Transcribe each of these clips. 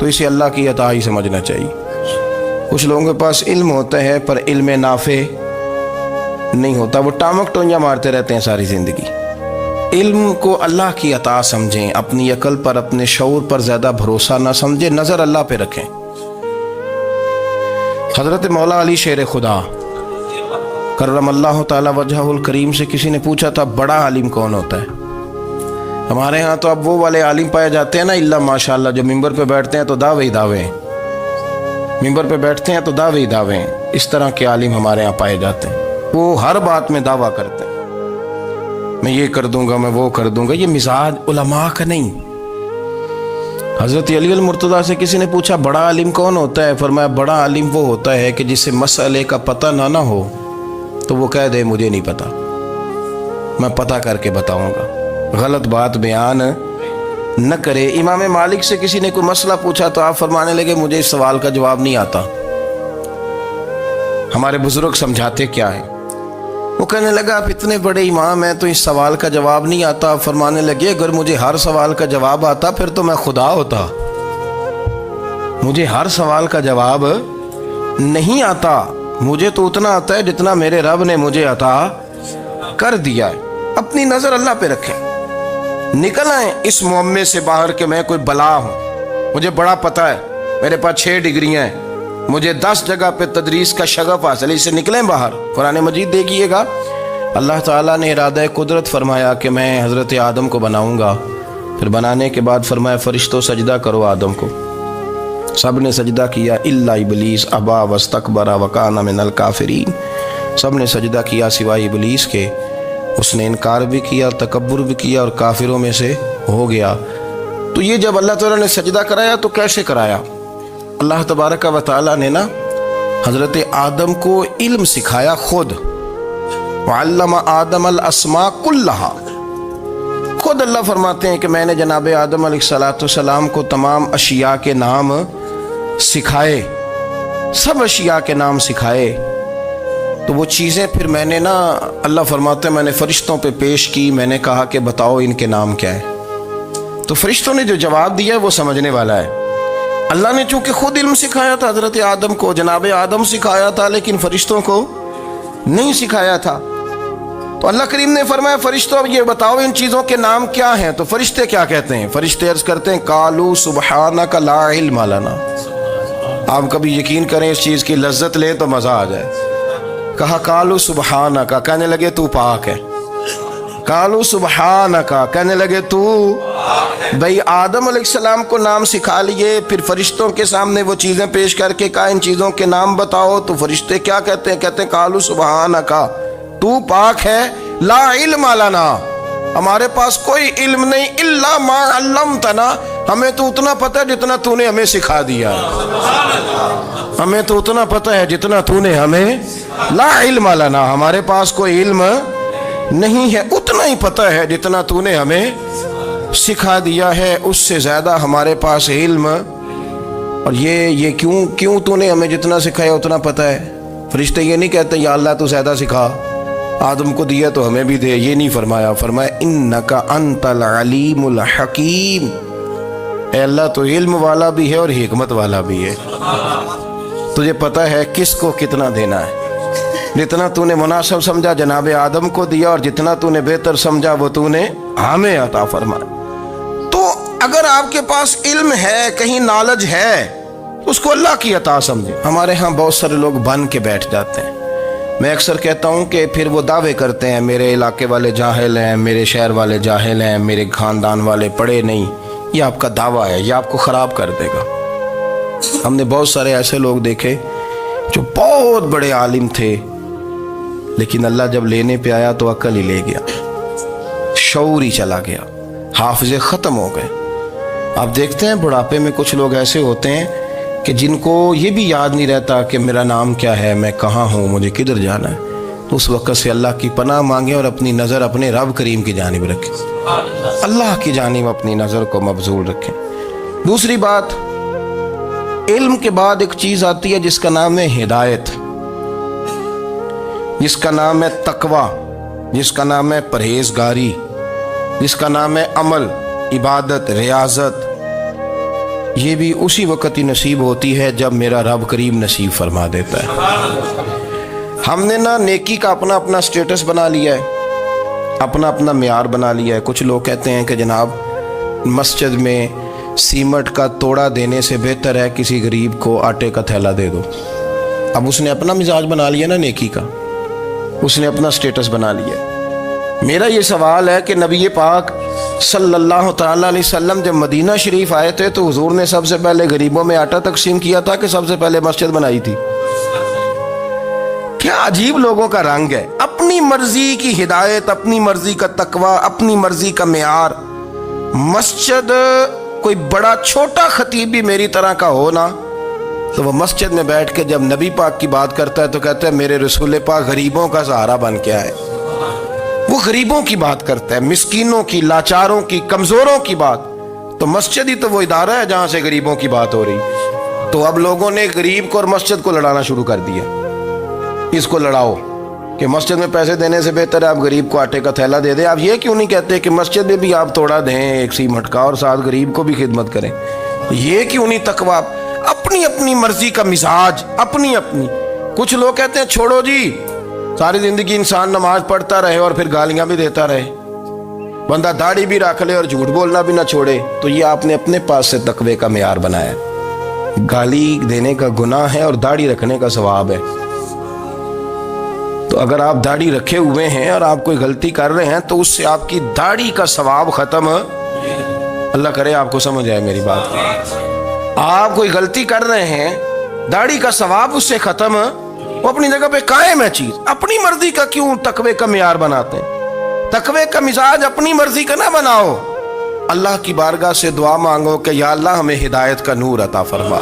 تو اسے اللہ کی عطا ہی سمجھنا چاہیے۔ کچھ لوگوں کے پاس علم ہوتا ہے پر علم نافع نہیں ہوتا، وہ ٹامک ٹونجا مارتے رہتے ہیں ساری زندگی۔ علم کو اللہ کی عطا سمجھیں، اپنی عقل پر اپنے شعور پر زیادہ بھروسہ نہ سمجھیں، نظر اللہ پہ رکھیں۔ حضرت مولا علی شیر خدا کرم اللہ تعالی وجہہ الکریم سے کسی نے پوچھا تھا بڑا عالم کون ہوتا ہے؟ ہمارے ہاں تو اب وہ والے عالم پائے جاتے ہیں نا، اللہ ماشاءاللہ، جو ممبر پہ بیٹھتے ہیں تو دعوے ہی دعوے ہیں، ممبر پہ بیٹھتے ہیں تو دعوے ہی دعوے ہیں۔ اس طرح کے عالم ہمارے ہاں پائے جاتے ہیں، وہ ہر بات میں دعویٰ کرتے ہیں، میں یہ کر دوں گا، میں وہ کر دوں گا۔ یہ مزاج علماء کا نہیں۔ حضرت علی المرتضیٰ سے کسی نے پوچھا بڑا عالم کون ہوتا ہے؟ فرمایا بڑا عالم وہ ہوتا ہے کہ جسے مسئلے کا پتہ نہ ہو تو وہ کہہ دے مجھے نہیں پتا، میں پتہ کر کے بتاؤں گا، غلط بات بیان نہ کرے۔ امام مالک سے کسی نے کوئی مسئلہ پوچھا تو آپ فرمانے لگے مجھے اس سوال کا جواب نہیں آتا، ہمارے بزرگ سمجھاتے کیا ہے؟ وہ کہنے لگا آپ اتنے بڑے امام ہیں تو اس سوال کا جواب نہیں آتا۔ آپ فرمانے لگے اگر مجھے ہر سوال کا جواب آتا پھر تو میں خدا ہوتا، مجھے ہر سوال کا جواب نہیں آتا، مجھے تو اتنا آتا ہے جتنا میرے رب نے مجھے عطا کر دیا ہے۔ اپنی نظر اللہ پہ رکھیں، نکل آئیں اس معمے سے باہر کہ میں کوئی بلا ہوں، مجھے بڑا پتہ ہے، میرے پاس 6 ڈگریاں ہیں، مجھے 10 جگہ پہ تدریس کا شغف حاصل ہے، اس سے نکلیں باہر۔ قرآن مجید دیکھیے گا، اللہ تعالیٰ نے ارادہ قدرت فرمایا کہ میں حضرت آدم کو بناؤں گا، پھر بنانے کے بعد فرمایا فرشتوں سجدہ کرو آدم کو، سب نے سجدہ کیا الا ابلیس ابا واستکبر وکان من الکافرین، سب نے سجدہ کیا سوائے ابلیس کے، اس نے انکار بھی کیا، تکبر بھی کیا اور کافروں میں سے ہو گیا۔ تو یہ جب اللہ تعالیٰ نے سجدہ کرایا تو کیسے کرایا؟ اللہ تبارک و تعالیٰ نے نا حضرت آدم کو علم سکھایا خود، وعلم آدم الاسماء کلہا، خود اللہ فرماتے ہیں کہ میں نے جناب آدم علیہ السلام کو تمام اشیاء کے نام سکھائے، سب اشیاء کے نام سکھائے۔ تو وہ چیزیں پھر میں نے نا، اللہ فرماتے ہیں میں نے فرشتوں پہ پیش کی، میں نے کہا کہ بتاؤ ان کے نام کیا ہے، تو فرشتوں نے جو جواب دیا ہے وہ سمجھنے والا ہے۔ اللہ نے چونکہ خود علم سکھایا تھا حضرت آدم کو، جناب آدم سکھایا تھا، لیکن فرشتوں کو نہیں سکھایا تھا۔ تو اللہ کریم نے فرمایا فرشتوں اب یہ بتاؤ ان چیزوں کے نام کیا ہیں؟ تو فرشتے کیا کہتے ہیں؟ فرشتے عرض کرتے ہیں قالوا سبحانک لا علم لنا۔ آپ کبھی یقین کریں اس چیز کی لذت لیں تو مزہ آ جائے۔ کہا قالوا سبحانک، کہنے لگے تو پاک ہے، قالوا سبحانک، کہنے لگے تو بھئی آدم علیہ السلام کو نام سکھا لیے، پھر فرشتوں کے سامنے وہ چیزیں پیش کر کے کہا ان چیزوں کے نام بتاؤ، تو فرشتے کیا کہتے ہیں؟ کہتے ہیں قالوا سبحانک، تو پاک ہے، لا علم لنا، ہمارے پاس کوئی علم نہیں، الا ما علمتنا، ہمیں تو اتنا پتہ ہے جتنا تو نے ہمیں سکھا دیا، ہمیں تو اتنا پتہ ہے جتنا تو نے ہمیں، لا علم لنا، ہمارے پاس کوئی علم نہیں ہے، اتنا ہی پتہ ہے جتنا تو نے ہمیں سکھا دیا ہے، اس سے زیادہ ہمارے پاس علم، اور یہ کیوں تو نے ہمیں جتنا سکھایا اتنا پتہ ہے۔ فرشتے یہ نہیں کہتے یا اللہ تو زیادہ سکھا، آدم کو دیا تو ہمیں بھی دے، یہ نہیں فرمایا، فرمایا انک انت العلیم الحکیم، اے اللہ تو علم والا بھی ہے اور حکمت والا بھی ہے، تجھے پتہ ہے کس کو کتنا دینا ہے، جتنا تو نے مناسب سمجھا جناب آدم کو دیا، اور جتنا تو نے بہتر سمجھا وہ تو نے ہمیں عطا فرمایا۔ تو اگر آپ کے پاس علم ہے، کہیں نالج ہے، اس کو اللہ کی عطا سمجھیں۔ ہمارے ہاں بہت سارے لوگ بن کے بیٹھ جاتے ہیں، میں اکثر کہتا ہوں کہ پھر وہ دعوے کرتے ہیں میرے علاقے والے جاہل ہیں، میرے شہر والے جاہل ہیں، میرے خاندان والے پڑھے نہیں، یہ آپ کا دعویٰ ہے، یہ آپ کو خراب کر دے گا۔ ہم نے بہت سارے ایسے لوگ دیکھے جو بہت بڑے عالم تھے، لیکن اللہ جب لینے پہ آیا تو عقل ہی لے گیا، شعور ہی چلا گیا، حافظے ختم ہو گئے۔ آپ دیکھتے ہیں بڑھاپے میں کچھ لوگ ایسے ہوتے ہیں کہ جن کو یہ بھی یاد نہیں رہتا کہ میرا نام کیا ہے، میں کہاں ہوں، مجھے کدھر جانا ہے۔ تو اس وقت سے اللہ کی پناہ مانگیں اور اپنی نظر اپنے رب کریم کی جانب رکھیں، اللہ کی جانب اپنی نظر کو مبذول رکھیں۔ دوسری بات، علم کے بعد ایک چیز آتی ہے جس کا نام ہے ہدایت، جس کا نام ہے تقوی، جس کا نام ہے پرہیزگاری، جس کا نام ہے عمل، عبادت، ریاضت۔ یہ بھی اسی وقت ہی نصیب ہوتی ہے جب میرا رب کریم نصیب فرما دیتا ہے۔ ہم نے نا نیکی کا اپنا اپنا سٹیٹس بنا لیا ہے، اپنا اپنا معیار بنا لیا ہے۔ کچھ لوگ کہتے ہیں کہ جناب مسجد میں سیمنٹ کا توڑا دینے سے بہتر ہے کسی غریب کو آٹے کا تھیلا دے دو۔ اب اس نے اپنا مزاج بنا لیا نا نیکی کا، اس نے اپنا سٹیٹس بنا لیا۔ میرا یہ سوال ہے کہ نبی پاک صلی اللہ تعالیٰ علیہ وسلم جب مدینہ شریف آئے تھے تو حضور نے سب سے پہلے غریبوں میں آٹا تقسیم کیا تھا کہ سب سے پہلے مسجد بنائی تھی؟ کیا عجیب لوگوں کا رنگ ہے، اپنی مرضی کی ہدایت، اپنی مرضی کا تقوی، اپنی مرضی کا معیار۔ مسجد کوئی بڑا چھوٹا خطیب بھی میری طرح کا ہو نا تو وہ مسجد میں بیٹھ کے جب نبی پاک کی بات کرتا ہے تو کہتا ہے میرے رسول پاک غریبوں کا سہارا بن کے آئے۔ وہ غریبوں کی بات کرتا ہے، مسکینوں کی، لاچاروں کی، کمزوروں کی بات۔ تو مسجد ہی تو وہ ادارہ ہے جہاں سے غریبوں کی بات ہو رہی۔ تو اب لوگوں نے غریب کو اور مسجد کو لڑانا شروع کر دیا، اس کو لڑاؤ کہ مسجد میں پیسے دینے سے بہتر ہے آپ غریب کو آٹے کا تھیلا دے دیں۔ آپ یہ کیوں نہیں کہتے کہ مسجد میں بھی آپ توڑا دیں ایک سیمنٹ کا اور ساتھ غریب کو بھی خدمت کریں؟ یہ کیوں نہیں تقویٰ؟ اپنی اپنی مرضی کا مزاج، اپنی اپنی۔ کچھ لوگ کہتے ہیں چھوڑو جی، ساری زندگی انسان نماز پڑھتا رہے اور پھر گالیاں بھی دیتا رہے، بندہ داڑھی بھی رکھ لے اور جھوٹ بولنا بھی نہ چھوڑے۔ تو یہ آپ نے اپنے پاس سے تقوی کا معیار بنایا۔ گالی دینے کا گناہ ہے اور داڑھی رکھنے کا ثواب ہے۔ تو اگر آپ داڑھی رکھے ہوئے ہیں اور آپ کوئی غلطی کر رہے ہیں تو اس سے آپ کی داڑھی کا ثواب ختم۔ اللہ کرے آپ کو سمجھ آئے میری بات۔ آپ کوئی غلطی کر رہے ہیں، داڑھی کا ثواب اس سے ختم، وہ اپنی جگہ پہ قائم ہے چیز۔ اپنی مرضی کا کیوں تقوی کا معیار بناتے ہیں؟ تقوی کا مزاج اپنی مرضی کا نہ بناؤ۔ اللہ کی بارگاہ سے دعا مانگو کہ یا اللہ ہمیں ہدایت کا نور عطا فرما،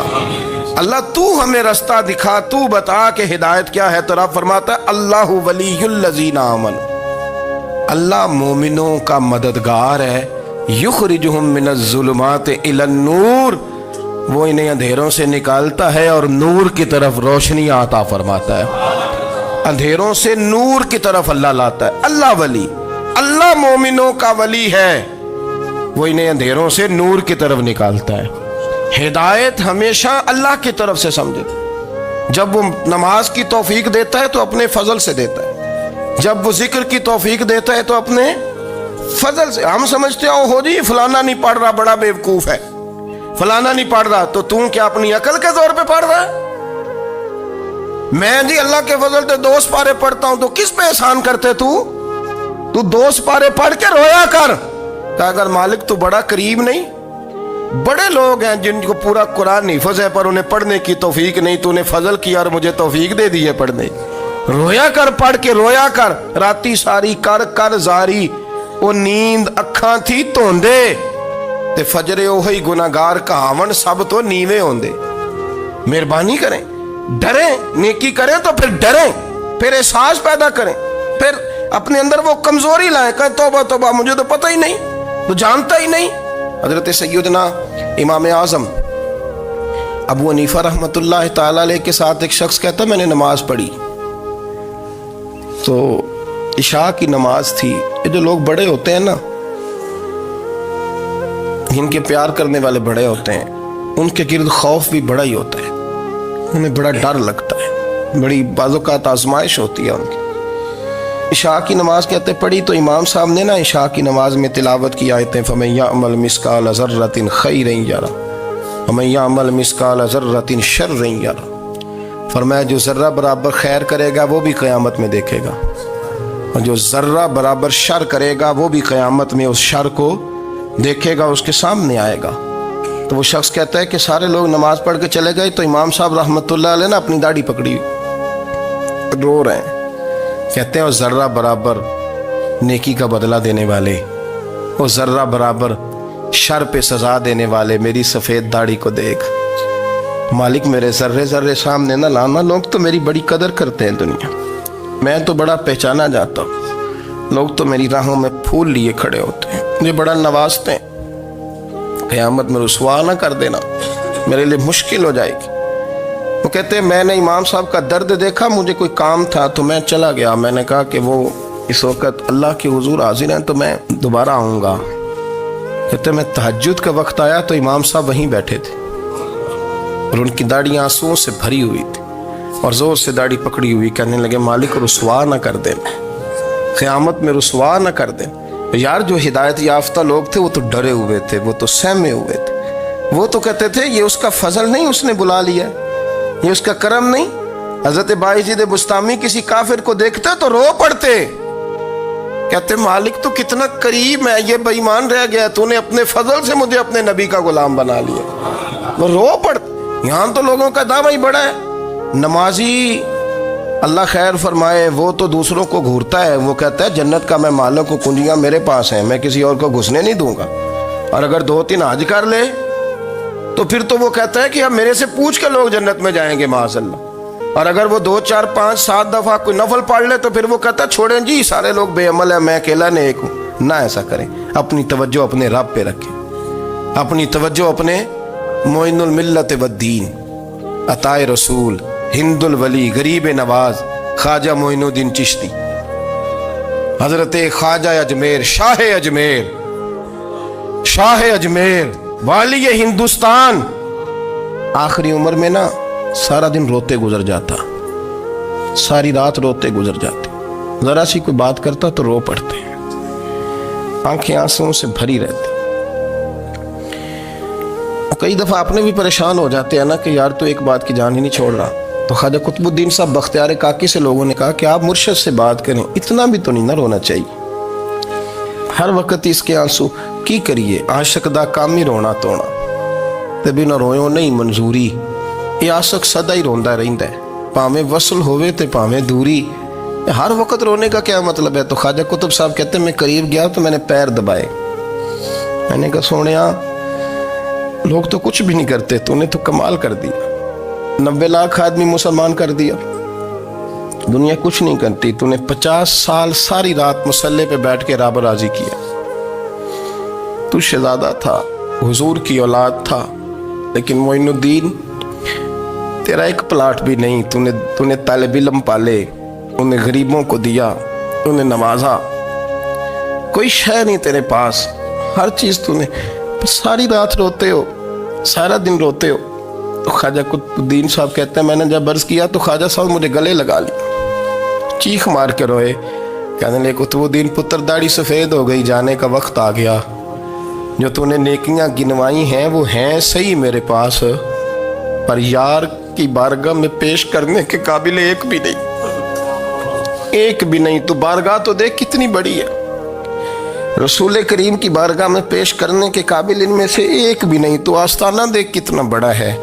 اللہ تو ہمیں رستہ دکھا، تو بتا کہ ہدایت کیا ہے۔ تو رب فرماتا ہے اللہ ولی الذین آمنوا، اللہ مومنوں کا مددگار ہے، یخرجہم من الظلمات الی النور، وہ انہیں اندھیروں سے نکالتا ہے اور نور کی طرف روشنی عطا فرماتا ہے۔ اندھیروں سے نور کی طرف اللہ لاتا ہے۔ اللہ ولی، اللہ مومنوں کا ولی ہے، وہ انہیں اندھیروں سے نور کی طرف نکالتا ہے۔ ہدایت ہمیشہ اللہ کی طرف سے سمجھے۔ جب وہ نماز کی توفیق دیتا ہے تو اپنے فضل سے دیتا ہے، جب وہ ذکر کی توفیق دیتا ہے تو اپنے فضل سے۔ ہم سمجھتے ہو جی فلانا نہیں پڑھ رہا بڑا بیوقوف ہے، فلانا نہیں پڑھ رہا، تو تم کیا اپنی عقل کے زور پہ پڑھ رہا ہے؟ میں جی اللہ کے فضل سے 2 سپارے پڑھتا ہوں، تو کس پہ احسان کرتے تو 2 سپارے پڑھ کے رویا کر کہ اگر مالک تو بڑا قریب نہیں۔ بڑے لوگ ہیں جن کو پورا قرآن حفظ ہے پر انہیں پڑھنے کی توفیق نہیں، تو انہیں فضل کیا اور مجھے توفیق دے دی ہے پڑھنے۔ رویا کر، پڑھ کے رویا کر، راتی ساری کر کر زاری، وہ نیند اکھاں تھی توندے تے فجرے اوہی گناہگار کہاون سب تو نیوے ہوندے۔ مہربانی کریں، ڈریں، نیکی کریں تو پھر ڈریں، پھر احساس پیدا کریں، پھر اپنے اندر وہ کمزوری لائیں کہ توبہ توبہ مجھے تو پتہ ہی نہیں، تو جانتا ہی نہیں۔ حضرت سیدنا امام اعظم ابو حنیفہ رحمۃ اللہ تعالی علیہ کے ساتھ ایک شخص کہتا میں نے نماز پڑھی تو عشاء کی نماز تھی۔ یہ جو لوگ بڑے ہوتے ہیں نا، جن کے پیار کرنے والے بڑے ہوتے ہیں، ان کے گرد خوف بھی بڑا ہی ہوتا ہے، انہیں بڑا ڈر لگتا ہے، بڑی بعض اوقات آزمائش ہوتی ہے ان کی۔ عشاء کی نماز کہتے پڑھی تو امام صاحب نے نا عشاء کی نماز میں تلاوت کی آیتیں فَمَن يَعْمَلْ مِثْقَالَ ذَرَّةٍ خَيْرًا يَرَهُ وَمَن يَعْمَلْ مِثْقَالَ ذَرَّةٍ شَرًّا يَرَهُ، فرمایا جو ذرہ برابر خیر کرے گا وہ بھی قیامت میں دیکھے گا، اور جو ذرہ برابر شر کرے گا وہ بھی قیامت میں اس شر کو دیکھے گا، اس کے سامنے آئے گا۔ تو وہ شخص کہتا ہے کہ سارے لوگ نماز پڑھ کے چلے گئے تو امام صاحب رحمۃ اللہ علیہ نے اپنی داڑھی پکڑی، رو رہے ہیں، کہتے ہیں وہ ذرہ برابر نیکی کا بدلہ دینے والے، وہ ذرہ برابر شر پہ سزا دینے والے میری سفید داڑھی کو دیکھ، مالک میرے ذرے ذرے سامنے نہ لانا، لوگ تو میری بڑی قدر کرتے ہیں دنیا، میں تو بڑا پہچانا جاتا ہوں، لوگ تو میری راہوں میں پھول لیے کھڑے ہوتے ہیں، مجھے بڑا نوازتے ہیں، قیامت میں رسوا نہ کر دینا، میرے لیے مشکل ہو جائے گی۔ وہ کہتے ہیں میں نے امام صاحب کا درد دیکھا، مجھے کوئی کام تھا تو میں چلا گیا، میں نے کہا کہ وہ اس وقت اللہ کے حضور حاضر ہیں تو میں دوبارہ آؤں گا، کہتے میں تہجد کا وقت آیا تو امام صاحب وہیں بیٹھے تھے اور ان کی داڑھی آنسوؤں سے بھری ہوئی تھی اور زور سے داڑھی پکڑی ہوئی، کہنے لگے مالک رسوا نہ کر دیں، قیامت میں رسوا نہ کر دیں۔ یار جو ہدایت یافتہ لوگ تھے وہ تو ڈرے ہوئے تھے، وہ تو سہمے ہوئے تھے، وہ تو کہتے تھے یہ اس کا فضل نہیں، اس نے بلا لیا، یہ اس کا کرم نہیں۔ حضرت بایزید بستامی کسی کافر کو دیکھتے تو رو پڑتے، کہتے مالک تو کتنا قریب ہے، یہ بے ایمان رہ گیا، تو نے اپنے فضل سے مجھے اپنے نبی کا غلام بنا لیا، وہ رو پڑتے۔ یہاں تو لوگوں کا دعویٰ ہی بڑا ہے۔ نمازی اللہ خیر فرمائے وہ تو دوسروں کو گھورتا ہے، وہ کہتا ہے جنت کا میں مالک ہوں، کنجیاں میرے پاس ہیں، میں کسی اور کو گھسنے نہیں دوں گا، اور اگر 2-3 حج کر لے تو پھر تو وہ کہتا ہے کہ اب میرے سے پوچھ کے لوگ جنت میں جائیں گے معاذ اللہ، اور اگر وہ 2 4 5 7 دفعہ کوئی نفل پڑھ لے تو پھر وہ کہتا ہے چھوڑیں جی سارے لوگ بے عمل ہیں، میں اکیلا نیک ہوں۔ نہ ایسا کریں، اپنی توجہ اپنے رب پہ رکھیں، اپنی توجہ اپنے معین الملت والدین، عطائے رسول، ہند الولی، غریب نواز، خواجہ معین الدین چشتی، حضرت خواجہ اجمیر، شاہ اجمیر، شاہ اجمیر، والی ہندوستان، آخری عمر میں نا سارا دن روتے گزر جاتا، ساری رات روتے گزر جاتے، ذرا سی کوئی بات کرتا تو رو پڑتے، آنکھیں آنسوؤں سے بھری رہتی۔ کئی دفعہ اپنے بھی پریشان ہو جاتے ہیں نا کہ یار تو ایک بات کی جان ہی نہیں چھوڑ رہا، تو خواجہ قطب الدین صاحب بختیار کاکی سے لوگوں نے کہا کہ آپ مرشد سے بات کریں، اتنا بھی تو نہیں نہ رونا چاہیے، ہر وقت اس کے آنسو کی کریے، عاشق دا کام ہی رونا تونا، تبھی نہ رویوں نہیں منظوری، یہ عاشق سدا ہی روندا رہندا ہے، پاویں وصل ہوئے تے پاویں دوری، ہر وقت رونے کا کیا مطلب ہے؟ تو خواجہ قطب صاحب کہتے ہیں میں قریب گیا تو میں نے پیر دبائے، میں نے کہا سونیا لوگ تو کچھ بھی نہیں کرتے، تو نے تو کمال کر دیا، 90 لاکھ آدمی مسلمان کر دیا، دنیا کچھ نہیں کرتی، تو نے 50 سال ساری رات مسلح پہ بیٹھ کے رب راضی کیا، تو شہزادہ تھا، حضور کی اولاد تھا، لیکن معین الدین تیرا ایک پلاٹ بھی نہیں، تو نے طالب علم پالے، انہیں غریبوں کو دیا، انہیں نوازا، کوئی شے نہیں تیرے پاس، ہر چیز تو نے، ساری رات روتے ہو، سارا دن روتے ہو۔ تو خواجہ قطب الدین صاحب کہتے ہیں میں نے جب عرض کیا تو خواجہ صاحب مجھے گلے لگا لیا، چیخ مار کے روئے، کہنے لگے قطب الدین پتر داڑھی سفید ہو گئی، جانے کا وقت آ گیا، جو تو نے نیکیاں گنوائی ہیں وہ ہیں صحیح میرے پاس، پر یار کی بارگاہ میں پیش کرنے کے قابل ایک بھی نہیں، ایک بھی نہیں، تو بارگاہ تو دیکھ کتنی بڑی ہے، رسول کریم کی بارگاہ میں پیش کرنے کے قابل ان میں سے ایک بھی نہیں، تو آستانہ دیکھ کتنا بڑا ہے،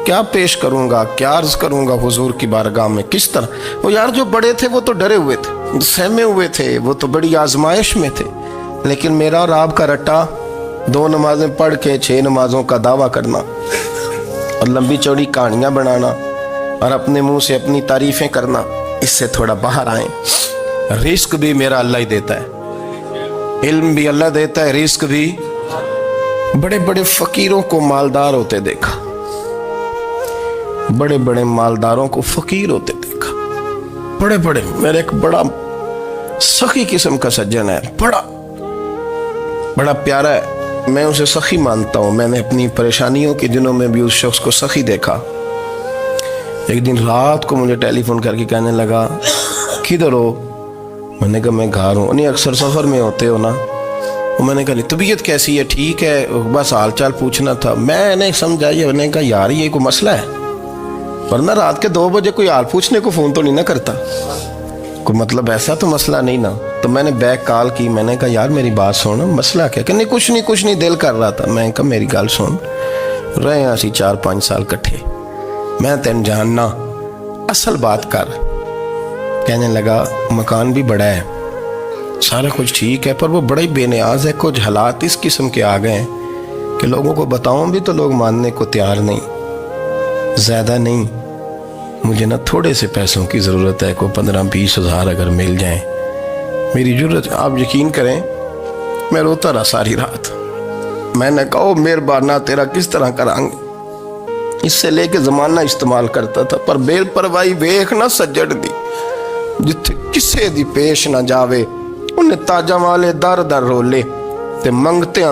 کیا پیش کروں گا، کیا عرض کروں گا حضور کی بارگاہ میں، کس طرح؟ وہ یار جو بڑے تھے وہ تو ڈرے ہوئے تھے، سہمے ہوئے تھے، وہ تو بڑی آزمائش میں تھے، لیکن میرا اور آپ کا رٹا 2 نمازیں پڑھ کے 6 نمازوں کا دعویٰ کرنا اور لمبی چوڑی کہانیاں بنانا اور اپنے منہ سے اپنی تعریفیں کرنا، اس سے تھوڑا باہر آئیں۔ رزق بھی میرا اللہ ہی دیتا ہے، علم بھی اللہ دیتا ہے، رزق بھی۔ بڑے بڑے فقیروں کو مالدار ہوتے دیکھا، بڑے بڑے مالداروں کو فقیر ہوتے دیکھا، بڑے بڑے، میرے ایک بڑا سخی قسم کا سجن ہے، بڑا پیارا ہے، میں اسے سخی مانتا ہوں، میں نے اپنی پریشانیوں کے دنوں میں بھی اس شخص کو سخی دیکھا۔ ایک دن رات کو مجھے ٹیلی فون کر کے کہنے لگا کدھر ہو؟ میں نے کہا میں گھر ہوں۔ نہیں اکثر سفر میں ہوتے ہو نا؟ میں نے کہا طبیعت کیسی ہے؟ ٹھیک ہے، بس حال چال پوچھنا تھا۔ میں نے سمجھائی، میں نے کہا یار یہ کوئی مسئلہ ہے، ورنہ رات کے 2 بجے کوئی حال پوچھنے کو فون تو نہیں نہ کرتا، کوئی مطلب ایسا تو مسئلہ نہیں نا۔ تو میں نے بیک کال کی، میں نے کہا یار میری بات سن، مسئلہ کیا؟ کہ نہیں کچھ نہیں دل کر رہا تھا۔ میں نے کہا میری گل سن، رہے ہیں اسی 4-5 سال کٹھے، میں تین جاننا، اصل بات کر۔ کہنے لگا مکان بھی بڑا ہے، سارا کچھ ٹھیک ہے، پر وہ بڑا ہی بے نیاز ہے، کچھ حالات اس قسم کے آ گئے ہیں کہ لوگوں کو بتاؤں بھی تو لوگ ماننے کو تیار نہیں، زیادہ نہیں، مجھے نا تھوڑے سے پیسوں کی ضرورت ہے، کوئی 15-20 ہزار اگر مل جائیں، میری ضرورت۔ آپ یقین کریں میں روتا رہا ساری رات۔ میں نے کہا مہربانہ تیرا کس طرح کرانگے، اس سے لے کے زمانہ استعمال کرتا تھا، پر بے پرواہی ویکھ نہ سجڑ دی، جتھے کسے دی پیش نہ جاوے، انہیں تاجاں والے در در رولے تے منگتے ہیں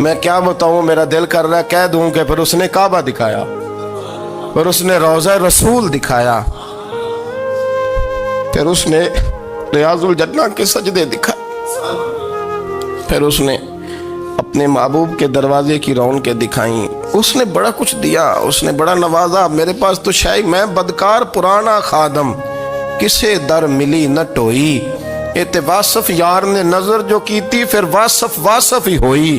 میں کیا بتاؤں، میرا دل کر رہا ہے کہہ دوں کہ پھر اس نے کعبہ دکھایا، پھر اس نے روضہ رسول دکھایا، پھر اس نے ریاض الجنہ کے سجدے دکھائے، پھر اس نے اپنے محبوب کے دروازے کی رونقیں دکھائیں۔ اس نے بڑا کچھ دیا، اس نے بڑا نوازا۔ میرے پاس تو شاید میں بدکار پرانا خادم، کسے در ملی نہ ٹوئی، اے واصف یار نے نظر جو کی تھی، پھر واصف ہی ہوئی۔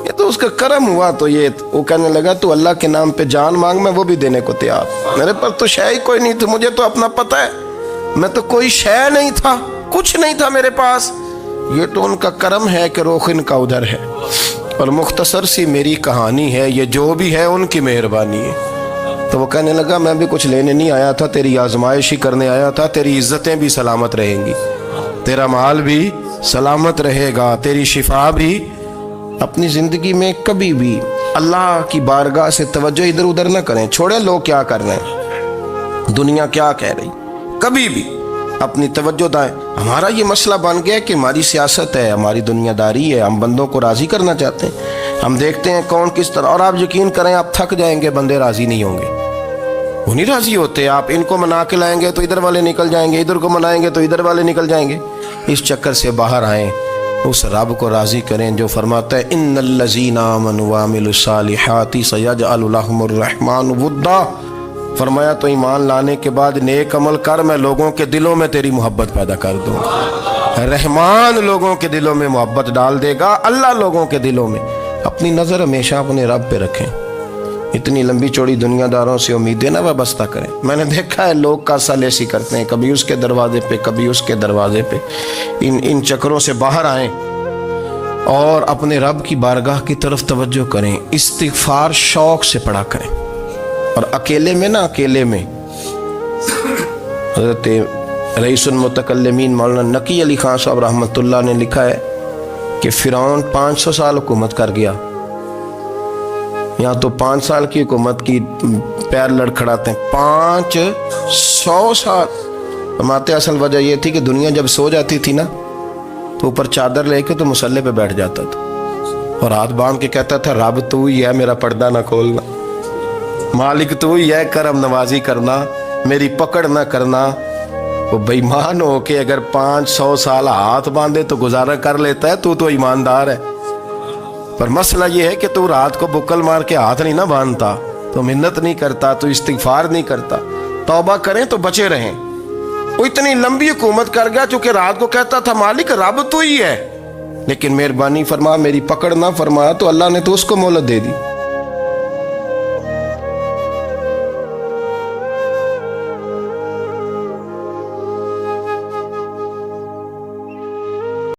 یہ تو اس کا کرم ہوا۔ تو یہ وہ کہنے لگا تو اللہ کے نام پہ جان مانگ، میں وہ بھی دینے کو تیار۔ میرے پاس تو شے کوئی نہیں تھی، مجھے تو اپنا پتہ ہے، میں تو کوئی شے نہیں تھا، کچھ نہیں تھا میرے پاس۔ یہ تو ان کا کرم ہے کہ رخ ان کا ادھر ہے، اور مختصر سی میری کہانی ہے، یہ جو بھی ہے ان کی مہربانی ہے۔ تو وہ کہنے لگا میں بھی کچھ لینے نہیں آیا تھا، تیری آزمائش ہی کرنے آیا تھا۔ تیری عزتیں بھی سلامت رہیں گی، تیرا مال بھی سلامت رہے گا، تیری شفا بھی۔ اپنی زندگی میں کبھی بھی اللہ کی بارگاہ سے توجہ ادھر ادھر نہ کریں، چھوڑیں لوگ کیا کر رہے ہیں، دنیا کیا کہہ رہی، کبھی بھی اپنی توجہ دائیں۔ ہمارا یہ مسئلہ بن گیا کہ ہماری سیاست ہے، ہماری دنیا داری ہے، ہم بندوں کو راضی کرنا چاہتے ہیں، ہم دیکھتے ہیں کون کس طرح۔ اور آپ یقین کریں آپ تھک جائیں گے، بندے راضی نہیں ہوں گے، وہ نہیں راضی ہوتے۔ آپ ان کو منا کے لائیں گے تو ادھر والے نکل جائیں گے، ادھر کو منائیں گے تو ادھر والے نکل جائیں گے۔ اس چکر سے باہر آئیں، اس رب کو راضی کریں جو فرماتا ہے ان الذین آمنوا وعملوا الصالحات سیجعل لهم الرحمن ودا۔ فرمایا تو ایمان لانے کے بعد نیک عمل کر، میں لوگوں کے دلوں میں تیری محبت پیدا کر دوں گا۔ رحمان لوگوں کے دلوں میں محبت ڈال دے گا، اللہ لوگوں کے دلوں میں۔ اپنی نظر ہمیشہ اپنے رب پہ رکھیں، اتنی لمبی چوڑی دنیا داروں سے امیدیں نہ وابستہ کریں۔ میں نے دیکھا ہے لوگ کاسا لیسی کرتے ہیں، کبھی اس کے دروازے پہ کبھی اس کے دروازے پہ۔ ان چکروں سے باہر آئیں اور اپنے رب کی بارگاہ کی طرف توجہ کریں، استغفار شوق سے پڑھا کریں۔ اور اکیلے میں نا، اکیلے میں حضرت رئیس المتکلمین مولانا نقی علی خان صاحب رحمۃ اللہ نے لکھا ہے کہ فرعون 500 سال حکومت کر گیا، یہاں تو 5 سال کی حکومت کی پیر لڑکھڑاتے ہیں، 500 سال۔ فرماتے اصل وجہ یہ تھی کہ دنیا جب سو جاتی تھی نا تو اوپر چادر لے کے تو مسلح پہ بیٹھ جاتا تھا اور ہاتھ باندھ کے کہتا تھا رب تو ہی ہے، میرا پردہ نہ کھولنا، مالک تو ہی ہے، کرم نوازی کرنا، میری پکڑ نہ کرنا۔ وہ بے ایمان ہو کے اگر 500 سال ہاتھ باندھے تو گزارا کر لیتا ہے، تو ایماندار ہے۔ پر مسئلہ یہ ہے کہ تو رات کو بکل مار کے ہاتھ نہیں نہ باندھتا، تو منت نہیں کرتا، تو استغفار نہیں کرتا۔ توبہ کریں تو بچے رہیں۔ وہ اتنی لمبی حکومت کر گیا چونکہ رات کو کہتا تھا مالک رب تو ہی ہے، لیکن مہربانی فرما، میری پکڑ نہ فرمایا تو اللہ نے تو اس کو مہلت دے دی۔